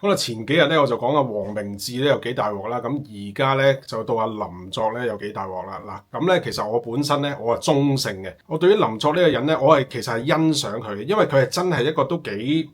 咁啊，前幾日咧我就講阿黃明志咧有幾大鑊啦，咁而家咧就到阿林作咧有幾大鑊啦。嗱，咁咧其實我本身咧我係中性嘅，我對於林作呢個人咧，我係其實係欣賞佢嘅，因為佢係真係一個都幾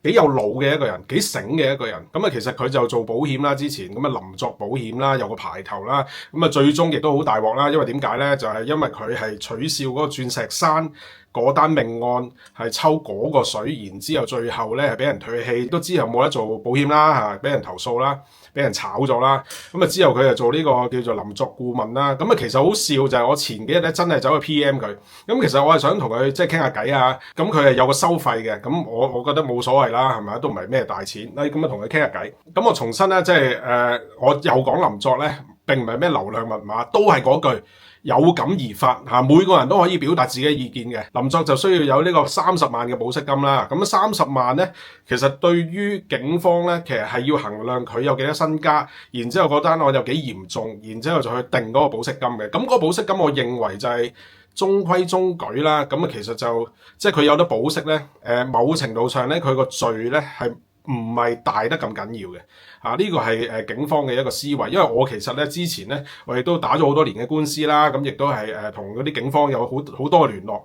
有腦嘅一個人，幾醒嘅一個人。咁啊，其實佢就做保險啦，之前咁啊林作保險啦，有個牌頭啦，咁啊最終亦都好大鑊啦。因為點解咧？就係因為佢係取笑嗰個鑽石山嗰單命案係抽嗰個水，然之後最後咧係俾人退氣，都之後冇得做保險啦嚇，俾人投訴啦，俾人炒咗啦。咁啊之後佢就做呢個叫做林作顧問啦。咁啊其實好笑就係我前幾日咧真係走去 PM 佢。咁其實我係想同佢即係傾下偈啊。咁佢係有個收費嘅。咁我覺得冇所謂啦，係咪？都唔係咩大錢。咁啊同佢傾下偈。咁我重新咧即係我又講林作咧並唔係咩流量密碼，都係嗰句。有感而發嚇，每個人都可以表達自己嘅意見嘅。林作就需要有呢個30萬嘅保釋金啦。咁30萬咧，其實對於警方咧，其實係要衡量佢有幾多身家，然之後嗰單案有幾嚴重，然之後就去定嗰個保釋金嘅。咁嗰個保釋金，我認為就係中規中矩啦。咁啊，其實就即係佢有得保釋咧，某程度上咧，佢個罪咧係唔係大得咁緊要嘅。呢個係警方嘅一個思維，因為我其實咧之前咧我亦都打咗好多年嘅官司啦，咁亦都係同嗰啲警方有好多聯絡，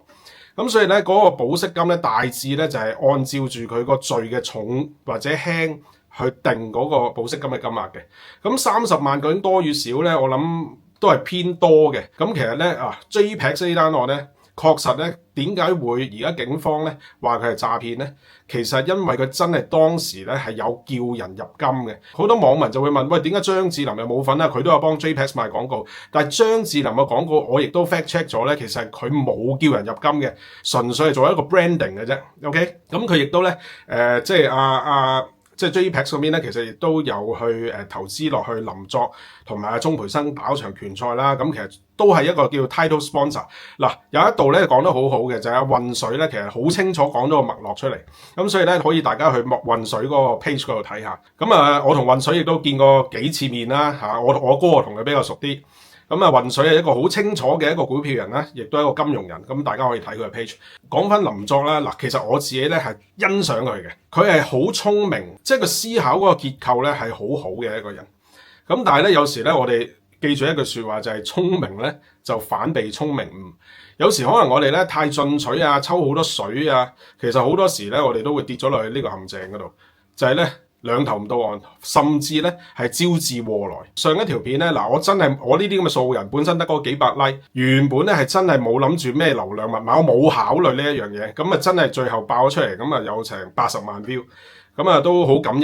咁所以咧嗰個保釋金咧大致咧就係按照住佢個罪嘅重或者輕去定嗰個保釋金嘅金額嘅。咁30萬究竟多與少咧？我諗都係偏多嘅。咁其實咧JPEX 呢單案咧。確實咧，點解會而家警方咧話佢係詐騙咧？其實因為佢真係當時咧係有叫人入金嘅。好多網民就會問：喂，點解張智霖又冇份啊？佢都有幫 JPEX 賣廣告，但係張智霖嘅廣告我亦都 fact check 咗咧，其實佢冇叫人入金嘅，純粹係做一個 branding 嘅啫。OK，咁佢亦都咧即係 JPEX 嗰邊咧，其實亦都有去投資落去林作同埋鍾培生打場拳賽啦。咁其實都係一個叫 title sponsor。嗱，有一度咧講得好好嘅就係渾水咧，其實好清楚講咗個脈絡出嚟。咁所以咧可以大家去渾水嗰個 page 嗰度睇下。咁我同渾水亦都見過幾次面啦嚇。我哥同佢比較熟啲。咁渾水係一個好清楚嘅一個股票人啦，亦都係一個金融人。咁大家可以睇佢嘅 page。講翻林作啦，嗱，其實我自己咧係欣賞佢嘅，佢係好聰明，即係個思考嗰個結構咧係好好嘅一個人。咁但係咧有時咧我哋記住一句説話就係聰明咧就反被聰明誤。有時可能我哋咧太進取啊，抽好多水啊，其實好多時咧我哋都會跌咗落去呢個陷阱嗰度，就係咧。兩頭唔到岸，甚至咧係招致禍來。上一條片咧，嗱，我呢啲咁嘅素人，本身得嗰幾百 like，原本咧係真係冇諗住咩流量密碼，我冇考慮呢一樣嘢，咁啊真係最後爆咗出嚟，咁啊有成80萬 view，咁啊都好感恩。